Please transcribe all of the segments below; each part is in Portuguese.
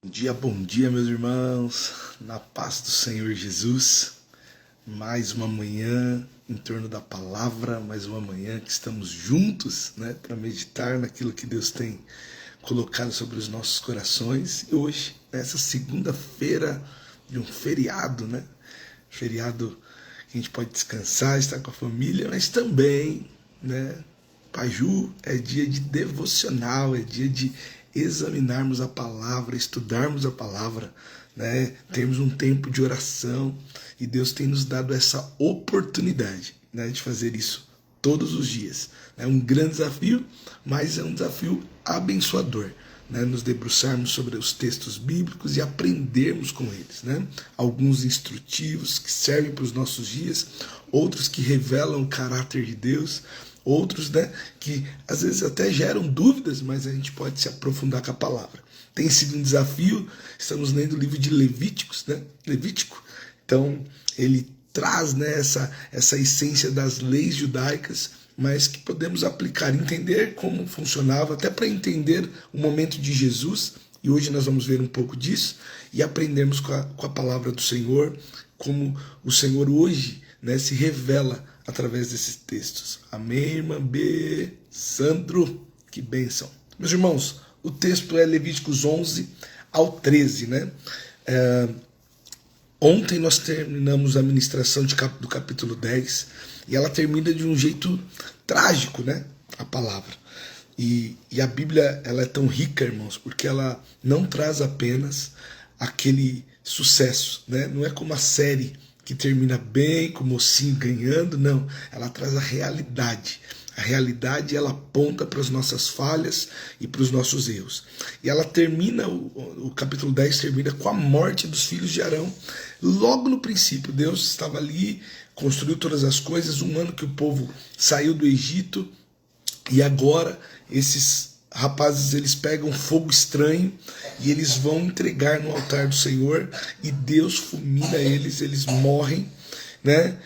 Bom dia, meus irmãos, na paz do Senhor Jesus. Mais uma manhã em torno da palavra, mais uma manhã que estamos juntos, né, para meditar naquilo que Deus tem colocado sobre os nossos corações. E hoje, nessa segunda-feira de um feriado, né, feriado que a gente pode descansar, estar com a família, mas também, né, Paju, é dia de devocional, é dia de examinarmos a palavra, estudarmos a palavra, né? Termos um tempo de oração e Deus tem nos dado essa oportunidade, né, de fazer isso todos os dias. É um grande desafio, mas é um desafio abençoador, né? Nos debruçarmos sobre os textos bíblicos e aprendermos com eles, né? Alguns instrutivos que servem para os nossos dias, outros que revelam o caráter de Deus, outros, né, que às vezes até geram dúvidas, mas a gente pode se aprofundar com a palavra. Tem sido um desafio, estamos lendo o livro de Levíticos, né? Levítico, então ele traz, né, essa essência das leis judaicas, mas que podemos aplicar, entender como funcionava, até para entender o momento de Jesus, e hoje nós vamos ver um pouco disso, e aprendermos com a palavra do Senhor, como o Senhor hoje, né, se revela através desses textos. Amém, irmã B. Sandro, que bênção. Meus irmãos, o texto é Levíticos 11 ao 13, né? Ontem nós terminamos a ministração do capítulo 10 e ela termina de um jeito trágico, né? A palavra. E a Bíblia, ela é tão rica, irmãos, porque ela não traz apenas aquele sucesso, né? Não é como a série que termina bem, com o mocinho ganhando, não. Ela traz a realidade. A realidade, ela aponta para as nossas falhas e para os nossos erros. E ela termina, o capítulo 10 termina com a morte dos filhos de Arão. Logo no princípio, Deus estava ali, construiu todas as coisas, um ano que o povo saiu do Egito, e agora esses rapazes, eles pegam fogo estranho e eles vão entregar no altar do Senhor e Deus fulmina eles, eles morrem, né?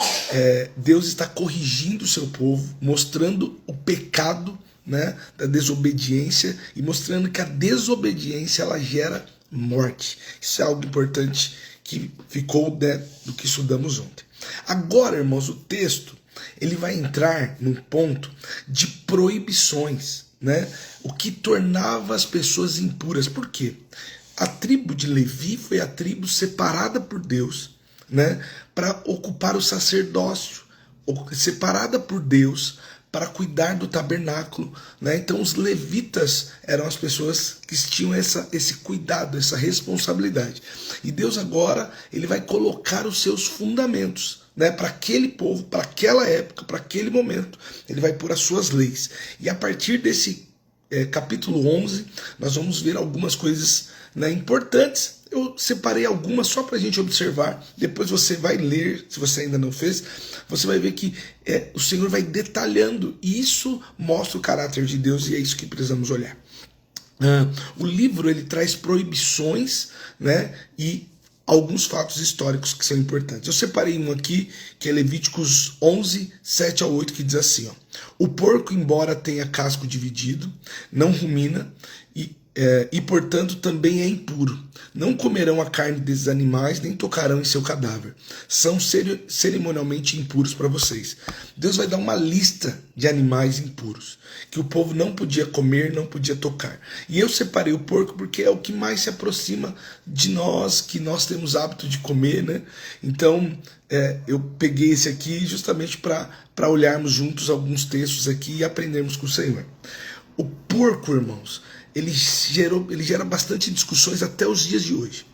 Deus está corrigindo o seu povo, mostrando o pecado, né, da desobediência e mostrando que a desobediência, ela gera morte. Isso é algo importante que ficou, né, do que estudamos ontem. Agora, irmãos, o texto ele vai entrar num ponto de proibições, né? O que tornava as pessoas impuras. Por quê? A tribo de Levi foi a tribo separada por Deus, né, para ocupar o sacerdócio, separada por Deus para cuidar do tabernáculo, né? Então os levitas eram as pessoas que tinham esse cuidado, essa responsabilidade. E Deus agora ele vai colocar os seus fundamentos, né, para aquele povo, para aquela época, para aquele momento. Ele vai pôr as suas leis. E a partir desse capítulo 11, nós vamos ver algumas coisas, né, importantes. Eu separei algumas só para a gente observar. Depois você vai ler, se você ainda não fez, você vai ver que o Senhor vai detalhando. E isso mostra o caráter de Deus e é isso que precisamos olhar. O livro ele traz proibições, né, e alguns fatos históricos que são importantes. Eu separei um aqui, que é Levíticos 11, 7 a 8, que diz assim, ó: o porco, embora tenha casco dividido, não rumina e portanto também é impuro. Não comerão a carne desses animais, nem tocarão em seu cadáver. São cerimonialmente impuros para vocês. Deus vai dar uma lista de animais impuros, que o povo não podia comer, não podia tocar. E eu separei o porco porque é o que mais se aproxima de nós, que nós temos hábito de comer, né? Então, eu peguei esse aqui justamente para olharmos juntos alguns textos aqui e aprendermos com o Senhor. O porco, irmãos, ele gera bastante discussões até os dias de hoje,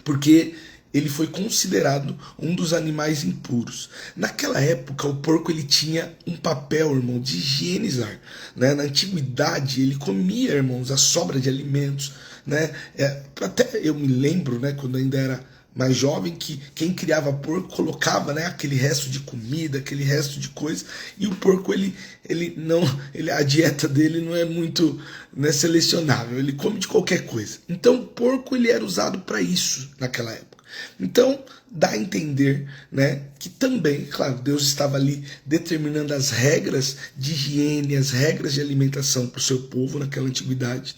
porque ele foi considerado um dos animais impuros. Naquela época, o porco ele tinha um papel, irmão, de higienizar, né? Na antiguidade, ele comia, irmãos, a sobra de alimentos, né? Até eu me lembro, né, quando ainda era mais jovem, que quem criava porco colocava, né, aquele resto de comida, aquele resto de coisa, e o porco a dieta dele não é muito, né, selecionável, ele come de qualquer coisa. Então o porco ele era usado para isso naquela época. Então dá a entender, né, que também, claro, Deus estava ali determinando as regras de higiene, as regras de alimentação para o seu povo naquela antiguidade,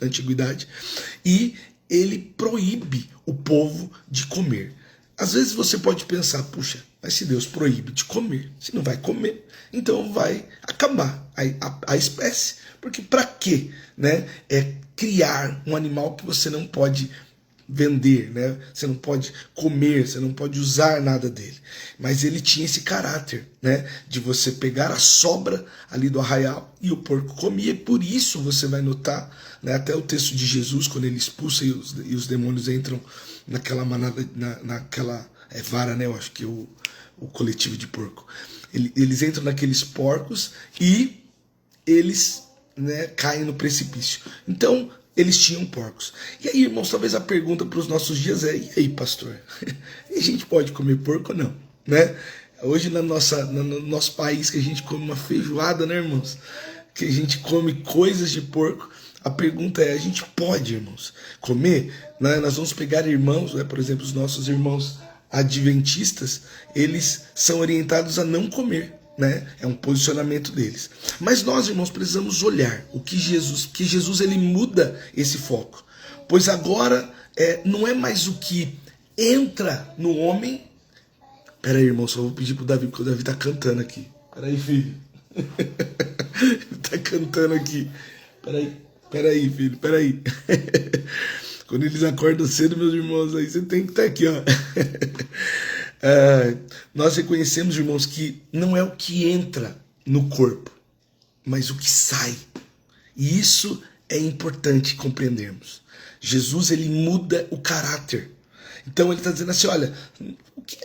e ele proíbe o povo de comer. Às vezes você pode pensar, puxa, mas se Deus proíbe de comer, se não vai comer, então vai acabar a espécie. Porque para quê? Né? É criar um animal que você não pode vender, né? Você não pode comer, você não pode usar nada dele. Mas ele tinha esse caráter, né? De você pegar a sobra ali do arraial e o porco comia. E por isso você vai notar, né? Até o texto de Jesus, quando ele expulsa e os demônios entram naquela manada, naquela vara, né? Eu acho que é o coletivo de porco. Eles entram naqueles porcos e eles, né, caem no precipício. Então, eles tinham porcos. E aí, irmãos, talvez a pergunta para os nossos dias é: e aí, pastor? A gente pode comer porco ou não? Né? Hoje no nosso país, que a gente come uma feijoada, né, irmãos? Que a gente come coisas de porco. A pergunta é: a gente pode, irmãos, comer? Né? Nós vamos pegar irmãos, né? Por exemplo, os nossos irmãos adventistas, eles são orientados a não comer. Né? É um posicionamento deles. Mas nós, irmãos, precisamos olhar o que Jesus ele muda esse foco. Pois agora não é mais o que entra no homem. Pera aí, irmão, só vou pedir pro Davi, porque o Davi tá cantando aqui. Pera aí, filho. Ele tá cantando aqui. Pera aí, filho, pera aí. Quando eles acordam cedo, meus irmãos, aí você tem que estar aqui, ó. Nós reconhecemos, irmãos, que não é o que entra no corpo, mas o que sai. E isso é importante compreendermos. Jesus, ele muda o caráter. Então ele está dizendo assim, olha,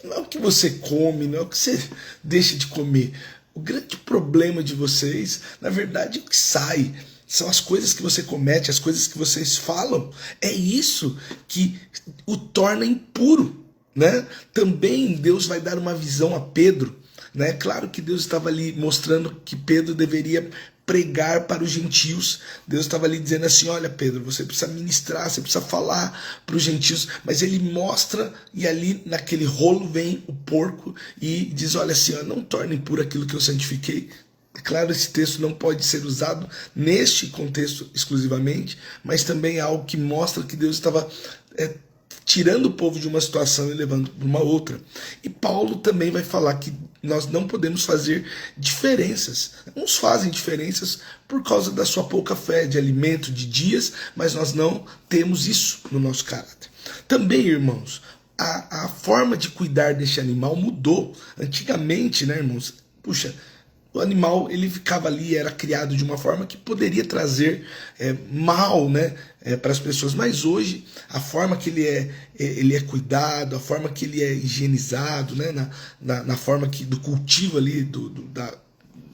não é o que você come, não é o que você deixa de comer. O grande problema de vocês, na verdade, é o que sai. São as coisas que você comete, as coisas que vocês falam. É isso que o torna impuro. Né? Também Deus vai dar uma visão a Pedro, né? Claro que Deus estava ali mostrando que Pedro deveria pregar para os gentios. Deus estava ali dizendo assim, olha, Pedro, você precisa ministrar, você precisa falar para os gentios, mas ele mostra, e ali naquele rolo vem o porco e diz, olha assim, ó, não torne impuro aquilo que eu santifiquei. É claro, esse texto não pode ser usado neste contexto exclusivamente, mas também é algo que mostra que Deus estava tirando o povo de uma situação e levando para uma outra. E Paulo também vai falar que nós não podemos fazer diferenças. Uns fazem diferenças por causa da sua pouca fé, de alimento, de dias, mas nós não temos isso no nosso caráter. Também, irmãos, a forma de cuidar deste animal mudou. Antigamente, né, irmãos, puxa, o animal ele ficava ali, era criado de uma forma que poderia trazer mal, né, para as pessoas. Mas hoje, a forma que ele é cuidado, a forma que ele é higienizado, né, na forma do cultivo ali,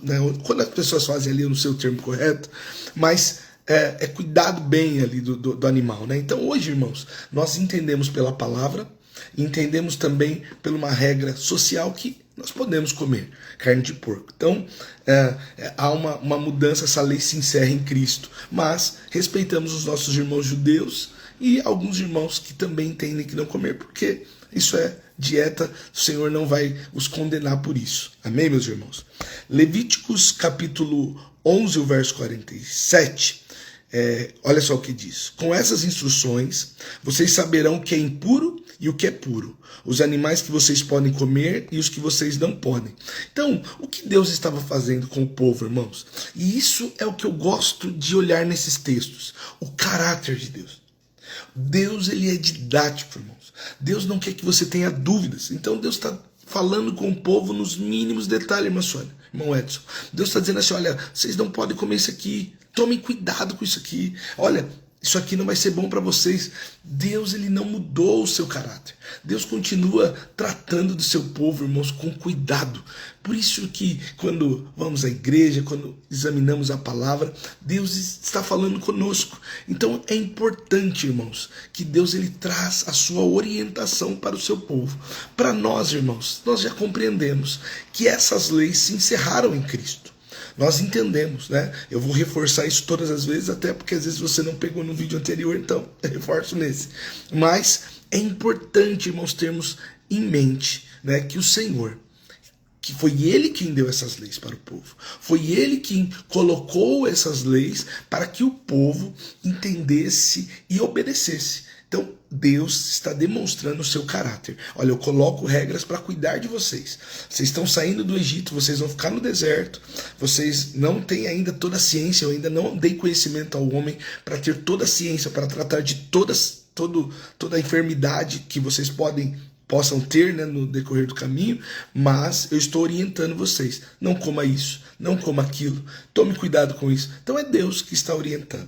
né, quando as pessoas fazem ali no seu termo correto, mas é cuidado bem ali do animal. Né? Então hoje, irmãos, nós entendemos pela palavra, entendemos também por uma regra social que nós podemos comer carne de porco. Então, há uma mudança, essa lei se encerra em Cristo. Mas respeitamos os nossos irmãos judeus e alguns irmãos que também entendem que não comer, porque isso é dieta, o Senhor não vai os condenar por isso. Amém, meus irmãos? Levíticos capítulo 11, o verso 47, olha só o que diz. Com essas instruções, vocês saberão o que é impuro e o que é puro, os animais que vocês podem comer e os que vocês não podem. Então, o que Deus estava fazendo com o povo, irmãos? E isso é o que eu gosto de olhar nesses textos, o caráter de Deus. Deus, ele é didático, irmãos. Deus não quer que você tenha dúvidas. Então Deus está falando com o povo nos mínimos detalhes, irmã Sônia, irmão Edson. Deus está dizendo assim, olha, vocês não podem comer isso aqui, tomem cuidado com isso aqui. Olha, isso aqui não vai ser bom para vocês. Deus, ele não mudou o seu caráter. Deus continua tratando do seu povo, irmãos, com cuidado. Por isso que quando vamos à igreja, quando examinamos a palavra, Deus está falando conosco. Então é importante, irmãos, que Deus ele traz a sua orientação para o seu povo. Para nós, irmãos, nós já compreendemos que essas leis se encerraram em Cristo. Nós entendemos, né? Eu vou reforçar isso todas as vezes, até porque às vezes você não pegou no vídeo anterior, então eu reforço nesse. Mas é importante, irmãos, termos em mente, né, que o Senhor, que foi Ele quem deu essas leis para o povo, foi Ele quem colocou essas leis para que o povo entendesse e obedecesse. Então, Deus está demonstrando o seu caráter. Olha, eu coloco regras para cuidar de vocês. Vocês estão saindo do Egito, vocês vão ficar no deserto, vocês não têm ainda toda a ciência, eu ainda não dei conhecimento ao homem para ter toda a ciência, para tratar de toda a enfermidade que vocês possam ter, né, no decorrer do caminho, mas eu estou orientando vocês. Não coma isso, não coma aquilo, tome cuidado com isso. Então é Deus que está orientando.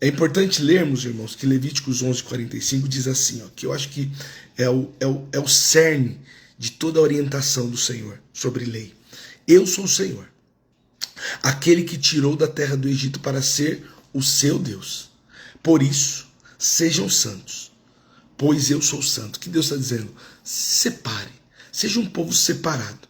É importante lermos, irmãos, que Levíticos 11:45 diz assim, ó, que eu acho que é o cerne de toda a orientação do Senhor sobre lei. Eu sou o Senhor, aquele que tirou da terra do Egito para ser o seu Deus. Por isso, sejam santos, pois eu sou santo. O que Deus está dizendo? Separe, seja um povo separado,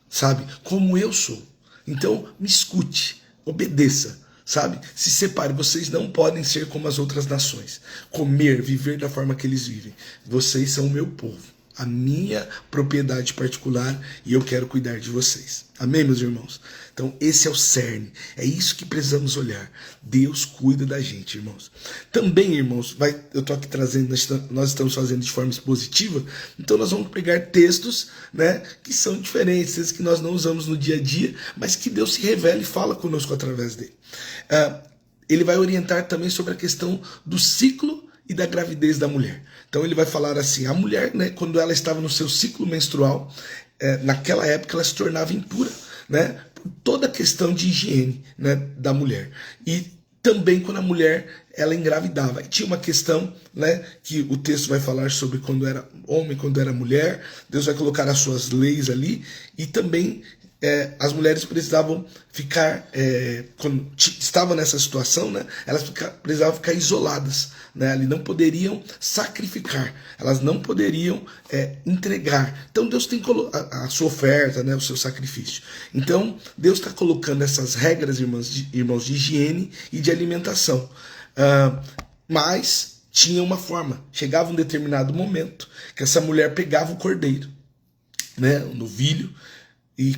sabe? Como eu sou. Então, me escute, obedeça. Sabe? Se separe, vocês não podem ser como as outras nações. Comer, viver da forma que eles vivem. Vocês são o meu povo, a minha propriedade particular, e eu quero cuidar de vocês. Amém, meus irmãos? Então esse é o cerne, é isso que precisamos olhar. Deus cuida da gente, irmãos. Também, irmãos, eu estou aqui trazendo, nós estamos fazendo de forma expositiva, então nós vamos pegar textos, né, que são diferentes, textos que nós não usamos no dia a dia, mas que Deus se revela e fala conosco através dele. Ele vai orientar também sobre a questão do ciclo e da gravidez da mulher. Então ele vai falar assim, a mulher, né, quando ela estava no seu ciclo menstrual, naquela época ela se tornava impura, né, por toda a questão de higiene, né, da mulher. E também quando a mulher ela engravidava. E tinha uma questão, né, que o texto vai falar sobre quando era homem, quando era mulher. Deus vai colocar as suas leis ali. E também as mulheres precisavam ficar, quando estavam nessa situação, né, elas precisavam ficar isoladas, né, ali não poderiam sacrificar, elas não poderiam entregar. Então Deus tem a sua oferta, né, o seu sacrifício. Então Deus está colocando essas regras, irmãos, de higiene e de alimentação. Mas tinha uma forma, chegava um determinado momento que essa mulher pegava o cordeiro, né, o novilho, e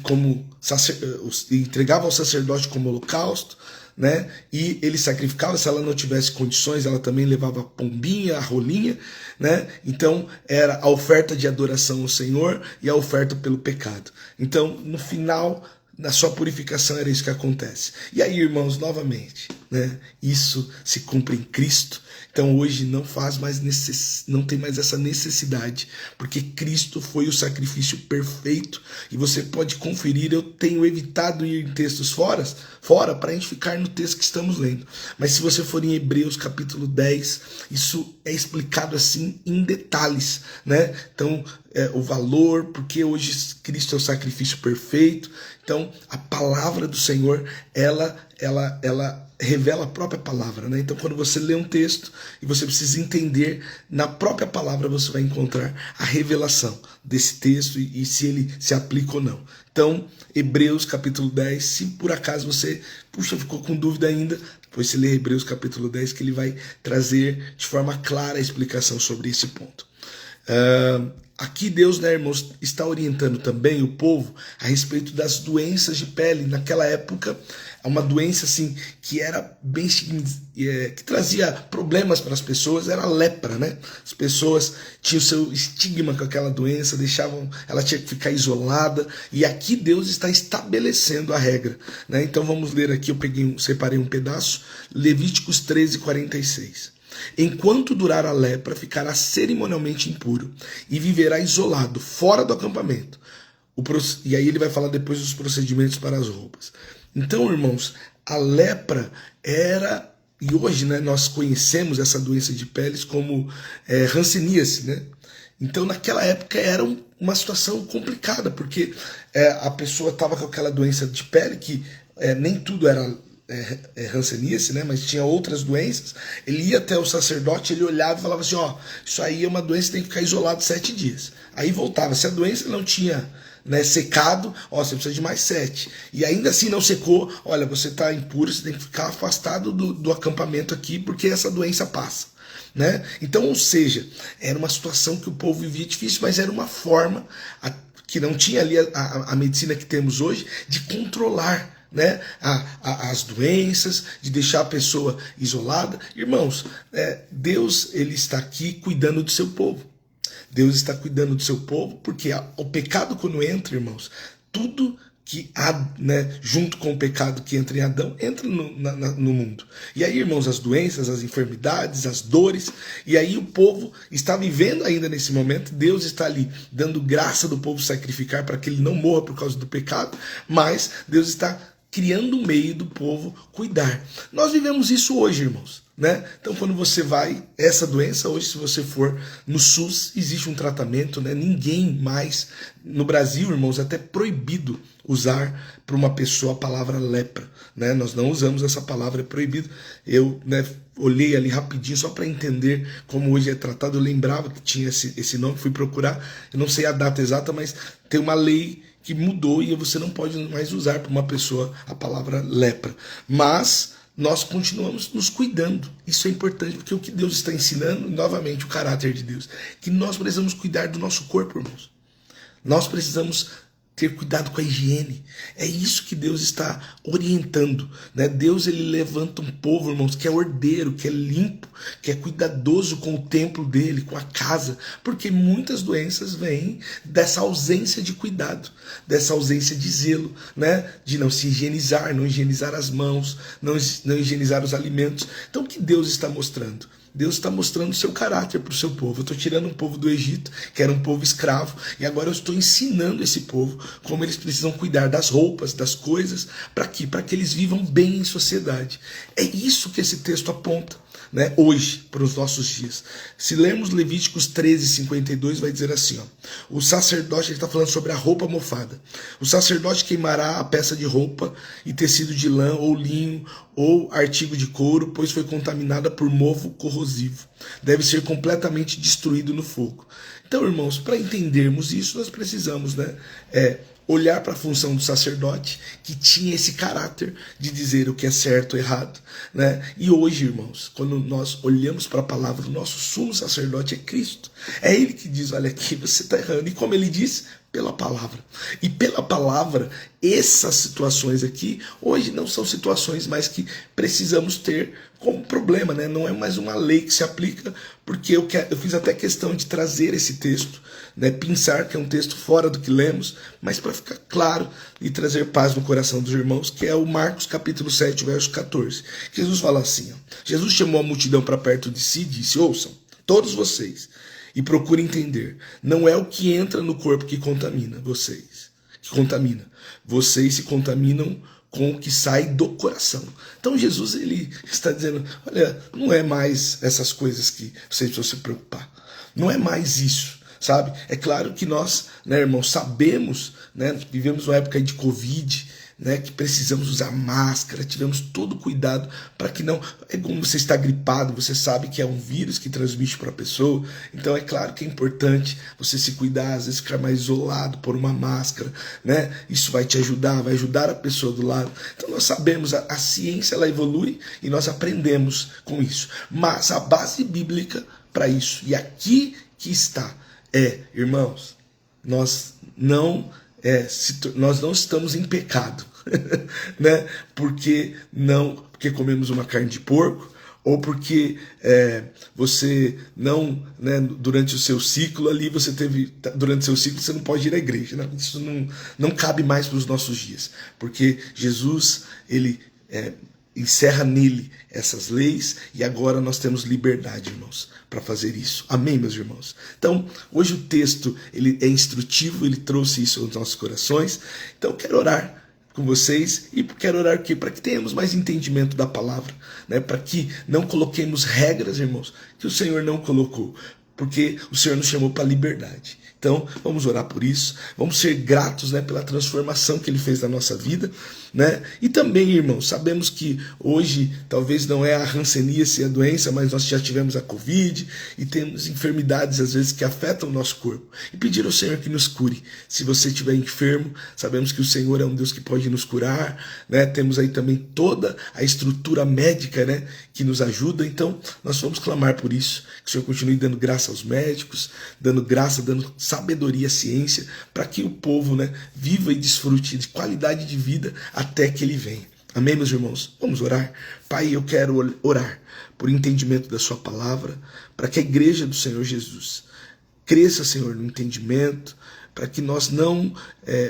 entregava ao sacerdote como holocausto, né? E ele sacrificava. Se ela não tivesse condições, ela também levava a pombinha, a rolinha, né? Então era a oferta de adoração ao Senhor e a oferta pelo pecado. Então, no final, na sua purificação, era isso que acontece. E aí, irmãos, novamente, né? Isso se cumpre em Cristo. Então hoje não tem mais essa necessidade, porque Cristo foi o sacrifício perfeito, e você pode conferir. Eu tenho evitado ir em textos fora para a gente ficar no texto que estamos lendo. Mas se você for em Hebreus capítulo 10, isso é explicado assim em detalhes, né? Então o valor, porque hoje Cristo é o sacrifício perfeito. Então a palavra do Senhor, ela revela a própria palavra, né? Então quando você lê um texto e você precisa entender, na própria palavra você vai encontrar a revelação desse texto e se ele se aplica ou não. Então, Hebreus capítulo 10, se por acaso você, ficou com dúvida ainda, depois você lê Hebreus capítulo 10, que ele vai trazer de forma clara a explicação sobre esse ponto. Aqui Deus, né, irmãos, está orientando também o povo a respeito das doenças de pele. Naquela época, uma doença assim que era bem que trazia problemas para as pessoas, era a lepra, né? As pessoas tinham o seu estigma com aquela doença, ela tinha que ficar isolada, e aqui Deus está estabelecendo a regra, né? Então vamos ler aqui, separei um pedaço, Levíticos 13:46. Enquanto durar a lepra, ficará cerimonialmente impuro e viverá isolado, fora do acampamento. E aí ele vai falar depois dos procedimentos para as roupas. Então, irmãos, a lepra era, e hoje, né, nós conhecemos essa doença de peles como hanseníase, né? Então, naquela época era uma situação complicada, porque a pessoa estava com aquela doença de pele, que nem tudo era hanseníase, né, mas tinha outras doenças. Ele ia até o sacerdote, ele olhava e falava assim, isso aí é uma doença, tem que ficar isolado 7 dias. Aí voltava, se a doença não tinha, né, secado, você precisa de mais 7. E ainda assim não secou, olha, você está impuro, você tem que ficar afastado do acampamento aqui, porque essa doença passa, né? Então, ou seja, era uma situação que o povo vivia difícil, mas era uma forma que não tinha ali a medicina que temos hoje de controlar, né, as doenças, de deixar a pessoa isolada. Irmãos, Deus ele está aqui cuidando do seu povo. Deus está cuidando do seu povo, porque o pecado quando entra, irmãos, tudo que há, né, junto com o pecado que entra em Adão, entra no mundo. E aí, irmãos, as doenças, as enfermidades, as dores, e aí o povo está vivendo ainda nesse momento, Deus está ali dando graça do povo sacrificar para que ele não morra por causa do pecado, mas Deus está criando um meio do povo cuidar. Nós vivemos isso hoje, irmãos, né? Então, quando você vai, essa doença hoje, se você for no SUS, existe um tratamento, né? Ninguém mais, no Brasil, irmãos, é até proibido usar para uma pessoa a palavra lepra, né? Nós não usamos essa palavra, é proibido. Eu, né, olhei ali rapidinho só para entender como hoje é tratado. Eu lembrava que tinha esse nome, fui procurar, eu não sei a data exata, mas tem uma lei que mudou e você não pode mais usar para uma pessoa a palavra lepra. Mas nós continuamos nos cuidando. Isso é importante, porque o que Deus está ensinando, novamente, o caráter de Deus, que nós precisamos cuidar do nosso corpo, irmãos. Nós precisamos ter cuidado com a higiene. É isso que Deus está orientando, né? Deus ele levanta um povo, irmãos, que é ordeiro, que é limpo, que é cuidadoso com o templo dele, com a casa, porque muitas doenças vêm dessa ausência de cuidado, dessa ausência de zelo, né? De não se higienizar, não higienizar as mãos, não higienizar os alimentos. Então o que Deus está mostrando? Deus está mostrando o seu caráter para o seu povo. Eu estou tirando um povo do Egito, que era um povo escravo, e agora eu estou ensinando esse povo como eles precisam cuidar das roupas, das coisas, para quê? Para que eles vivam bem em sociedade. É isso que esse texto aponta, né, hoje, para os nossos dias. Se lermos Levíticos 13:52, vai dizer assim, ó, o sacerdote, ele está falando sobre a roupa mofada. O sacerdote queimará a peça de roupa e tecido de lã ou linho ou artigo de couro, pois foi contaminada por mofo corrosivo. Deve ser completamente destruído no fogo. Então, irmãos, para entendermos isso, nós precisamos, né, olhar para a função do sacerdote, que tinha esse caráter de dizer o que é certo ou errado, né? E hoje, irmãos, quando nós olhamos para a palavra, o nosso sumo sacerdote é Cristo. É Ele que diz, olha aqui, você está errando. E como Ele diz? Pela palavra. E pela palavra, essas situações aqui, hoje não são situações mais que precisamos ter como problema, né? Não é mais uma lei que se aplica, porque eu fiz até questão de trazer esse texto, né? Pensar que é um texto fora do que lemos, mas para ficar claro e trazer paz no coração dos irmãos, que é o Marcos capítulo 7, verso 14. Jesus fala assim, ó, Jesus chamou a multidão para perto de si e disse, ouçam, todos vocês, e procurem entender, não é o que entra no corpo que contamina vocês, vocês se contaminam com o que sai do coração. Então Jesus ele está dizendo, olha, não é mais essas coisas que vocês precisam se preocupar, não é mais isso, sabe? É claro que nós, né, irmãos, sabemos, né, vivemos uma época de Covid, né, que precisamos usar máscara, tivemos todo cuidado para que não... É como você está gripado, você sabe que é um vírus que transmite para a pessoa, então é claro que é importante você se cuidar, às vezes ficar mais isolado, pôr uma máscara, né? Isso vai te ajudar, vai ajudar a pessoa do lado. Então nós sabemos, a ciência ela evolui e nós aprendemos com isso, mas a base bíblica para isso, e aqui que está, irmãos, nós não estamos em pecado, né? Porque comemos uma carne de porco, ou porque você não, né, durante o seu ciclo ali, durante o seu ciclo você não pode ir à igreja, né? Isso não cabe mais para os nossos dias, porque Jesus, ele encerra nele essas leis, e agora nós temos liberdade, irmãos, para fazer isso. Amém, meus irmãos? Então, hoje o texto ele é instrutivo, ele trouxe isso aos nossos corações. Então, eu quero orar com vocês, e quero orar aqui para que tenhamos mais entendimento da palavra, né? Para que não coloquemos regras, irmãos, que o Senhor não colocou, porque o Senhor nos chamou para a liberdade. Então, vamos orar por isso, vamos ser gratos, né, pela transformação que Ele fez na nossa vida, né? E também, irmãos, sabemos que hoje talvez não é a hanseníase a doença, mas nós já tivemos a Covid e temos enfermidades às vezes que afetam o nosso corpo. E pedir ao Senhor que nos cure. Se você estiver enfermo, sabemos que o Senhor é um Deus que pode nos curar, né? Temos aí também toda a estrutura médica, né, que nos ajuda. Então, nós vamos clamar por isso, que o Senhor continue dando graça graça aos médicos, dando graça, dando sabedoria à ciência, para que o povo, né, viva e desfrute de qualidade de vida até que ele venha. Amém, meus irmãos? Vamos orar? Pai, eu quero orar por entendimento da sua palavra, para que a igreja do Senhor Jesus cresça, Senhor, no entendimento, para que nós não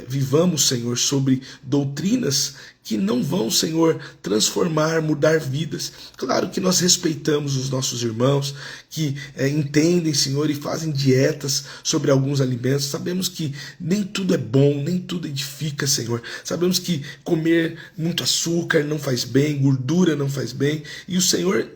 vivamos, Senhor, sobre doutrinas que não vão, Senhor, transformar, mudar vidas. Claro que nós respeitamos os nossos irmãos que entendem, Senhor, e fazem dietas sobre alguns alimentos. Sabemos que nem tudo é bom, nem tudo edifica, Senhor. Sabemos que comer muito açúcar não faz bem, gordura não faz bem, e o Senhor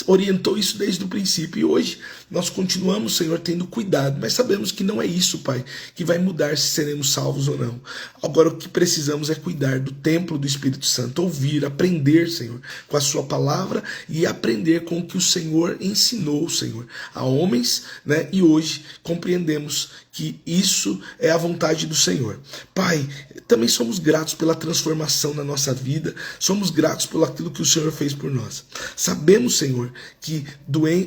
orientou isso desde o princípio. E hoje nós continuamos, Senhor, tendo cuidado, mas sabemos que não é isso, Pai, que vai mudar se seremos salvos ou não. Agora o que precisamos é cuidar do templo do Espírito Santo, ouvir, aprender, Senhor, com a sua palavra e aprender com o que o Senhor ensinou, Senhor, a homens, né? E hoje compreendemos que isso é a vontade do Senhor. Pai, também somos gratos pela transformação na nossa vida, somos gratos por aquilo que o Senhor fez por nós. Sabemos, Senhor, que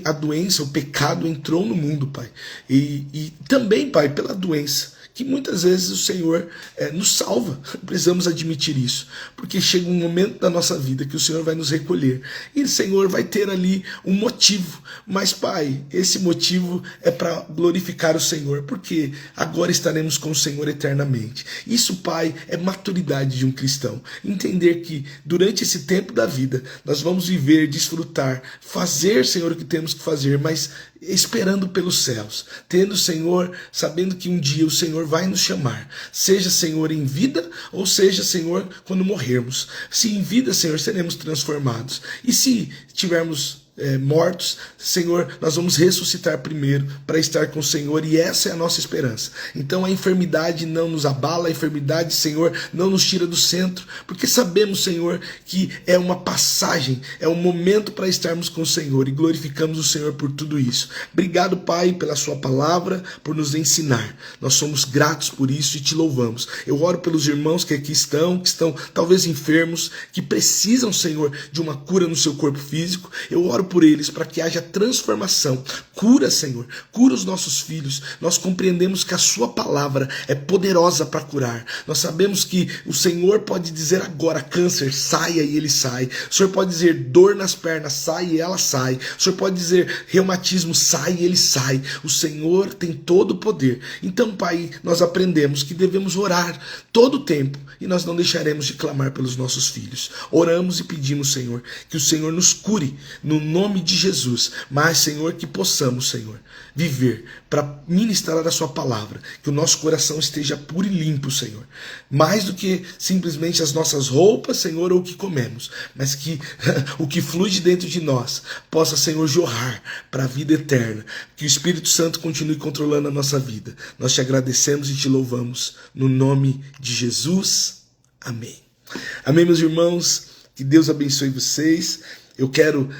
a doença, o pecado entrou no mundo, Pai, e também, Pai, pela doença, que muitas vezes o Senhor nos salva. Precisamos admitir isso, porque chega um momento da nossa vida que o Senhor vai nos recolher, e o Senhor vai ter ali um motivo, mas Pai, esse motivo é para glorificar o Senhor, porque agora estaremos com o Senhor eternamente. Isso, Pai, é maturidade de um cristão, entender que durante esse tempo da vida nós vamos viver, desfrutar, fazer, Senhor, o que temos que fazer, mas esperando pelos céus, tendo, Senhor, sabendo que um dia o Senhor vai nos chamar, seja, Senhor, em vida, ou seja, Senhor, quando morrermos. Se em vida, Senhor, seremos transformados, e se tivermos mortos, Senhor, nós vamos ressuscitar primeiro para estar com o Senhor, e essa é a nossa esperança. Então a enfermidade não nos abala, a enfermidade, Senhor, não nos tira do centro, porque sabemos, Senhor, que é uma passagem, é um momento para estarmos com o Senhor, e glorificamos o Senhor por tudo isso. Obrigado, Pai, pela sua palavra, por nos ensinar. Nós somos gratos por isso e te louvamos. Eu oro pelos irmãos que aqui estão, que estão talvez enfermos, que precisam, Senhor, de uma cura no seu corpo físico. Eu oro por eles, para que haja transformação. Cura, Senhor, cura os nossos filhos. Nós compreendemos que a sua palavra é poderosa para curar. Nós sabemos que o Senhor pode dizer agora, câncer, saia, e ele sai. O Senhor pode dizer dor nas pernas, sai, e ela sai. O Senhor pode dizer reumatismo, sai, e ele sai. O Senhor tem todo o poder. Então, Pai, nós aprendemos que devemos orar todo o tempo, e nós não deixaremos de clamar pelos nossos filhos. Oramos e pedimos, Senhor, que o Senhor nos cure, no nome de Jesus, mas, Senhor, que possamos, Senhor, viver para ministrar a sua palavra, que o nosso coração esteja puro e limpo, Senhor, mais do que simplesmente as nossas roupas, Senhor, ou o que comemos, mas que o que flui de dentro de nós possa, Senhor, jorrar para a vida eterna, que o Espírito Santo continue controlando a nossa vida. Nós te agradecemos e te louvamos, no nome de Jesus, amém. Amém, meus irmãos, que Deus abençoe vocês. Eu quero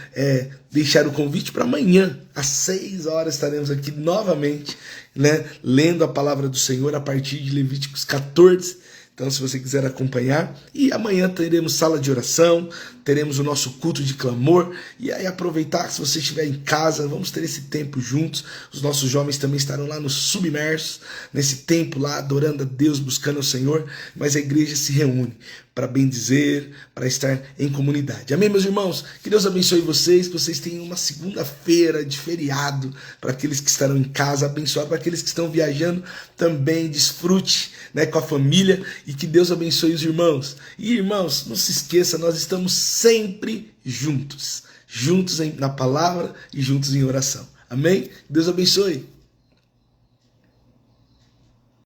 deixar o convite para amanhã, às 6 horas, estaremos aqui novamente, né, lendo a palavra do Senhor a partir de Levíticos 14. Então, se você quiser acompanhar, e amanhã teremos sala de oração, teremos o nosso culto de clamor, e aí aproveitar, se você estiver em casa, vamos ter esse tempo juntos. Os nossos jovens também estarão lá no Submerso, nesse tempo lá, adorando a Deus, buscando o Senhor, mas a igreja se reúne para bendizer, para estar em comunidade. Amém, meus irmãos? Que Deus abençoe vocês, que vocês tenham uma segunda-feira de feriado, para aqueles que estarão em casa, abençoado, para aqueles que estão viajando, também desfrute, né, com a família, e que Deus abençoe os irmãos. E irmãos, não se esqueça, nós estamos sempre juntos na palavra e juntos em oração. Amém? Deus abençoe.